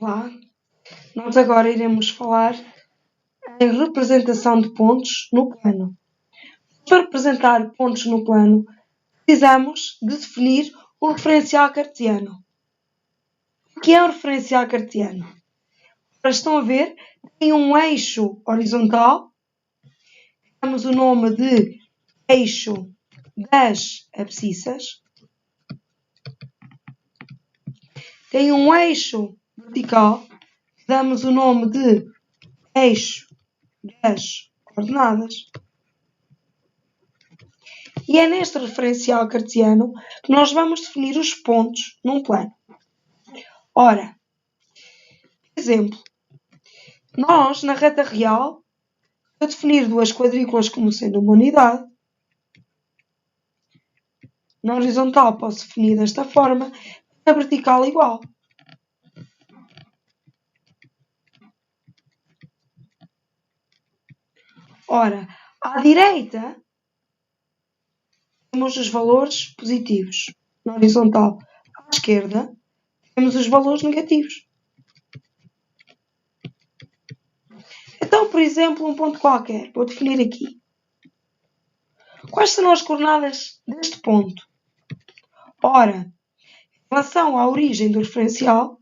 Olá, nós agora iremos falar em representação de pontos no plano. Para representar pontos no plano, precisamos de definir um referencial cartesiano. O que é um referencial cartesiano? Estão a ver, tem um eixo horizontal, damos o nome de eixo das abscissas, tem um eixo vertical, damos o nome de eixo das coordenadas. E é neste referencial cartesiano que nós vamos definir os pontos num plano. Ora, por exemplo, nós na reta real, para definir duas quadrículas como sendo uma unidade, na horizontal posso definir desta forma, na vertical igual. Ora, à direita temos os valores positivos. Na horizontal, à esquerda, temos os valores negativos. Então, por exemplo, um ponto qualquer, vou definir aqui. Quais serão as coordenadas deste ponto? Ora, em relação à origem do referencial,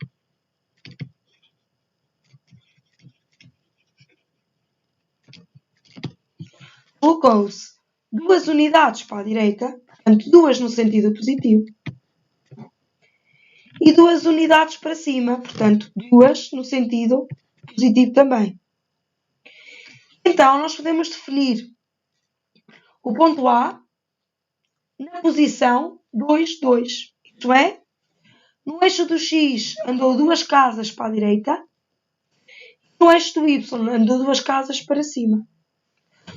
colocou-se duas unidades para a direita, portanto, duas no sentido positivo, e duas unidades para cima, portanto, duas no sentido positivo também. Então, nós podemos definir o ponto A na posição 2, 2. Isto é, no eixo do X andou duas casas para a direita, e no eixo do Y andou duas casas para cima.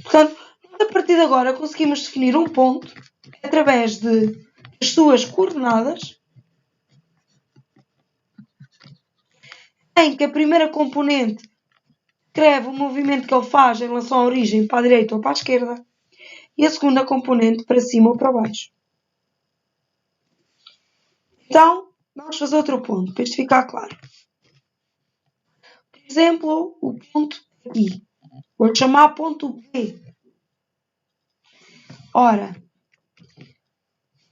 Portanto, a partir de agora conseguimos definir um ponto através das suas coordenadas, em que a primeira componente descreve o movimento que ele faz em relação à origem para a direita ou para a esquerda, e a segunda componente para cima ou para baixo. Então, vamos fazer outro ponto, para isto ficar claro. Por exemplo, o ponto aqui. Vou chamar ponto B. Ora,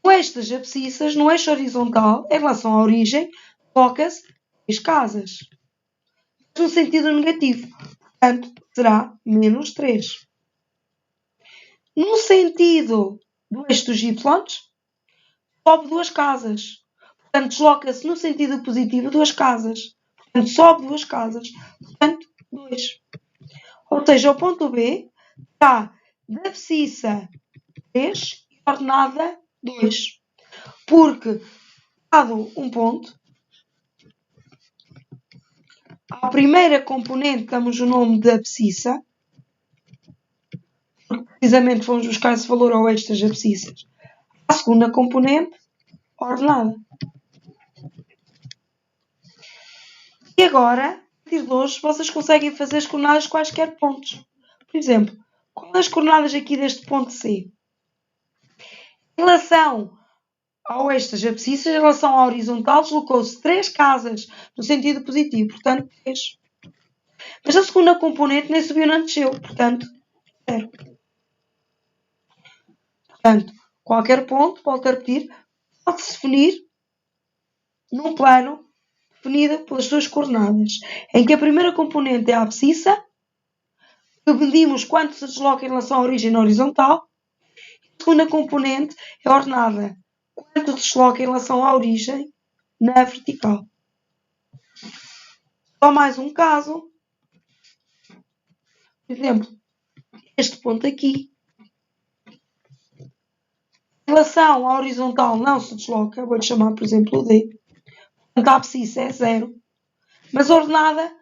o eixo das abscissas, no eixo horizontal, em relação à origem, coloca-se 3 casas. No sentido negativo. Portanto, será menos 3. No sentido do eixo dos Y, sobe 2 casas. Portanto, desloca-se no sentido positivo 2 casas. Portanto, sobe 2 casas. Portanto, 2. Ou seja, o ponto B está da abscissa 3 e ordenada 2. Porque, dado um ponto, à primeira componente damos o nome de abscissa, porque precisamente vamos buscar esse valor ao eixo das abscissas. À segunda componente, ordenada. E agora, a partir de hoje, vocês conseguem fazer as coordenadas de quaisquer pontos. Por exemplo, qual as coordenadas aqui deste ponto C? Em relação ao eixo das abscissas, em relação à horizontal, deslocou-se 3 casas no sentido positivo, portanto 3. Mas a segunda componente nem subiu nem desceu, portanto 0. Portanto, qualquer ponto, volto a repetir, pode-se definir num plano definido pelas suas coordenadas, em que a primeira componente é a abscissa, que medimos quanto se desloca em relação à origem na horizontal, e a segunda componente é a ordenada, quanto se desloca em relação à origem na vertical. Só mais um caso. Por exemplo, este ponto aqui. Em relação à horizontal não se desloca, vou-lhe chamar, por exemplo, o D. Portanto, a abscissa é 0. Mas a ordenada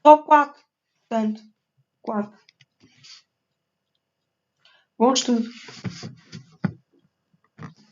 só 4. Portanto, 4. Bom estudo.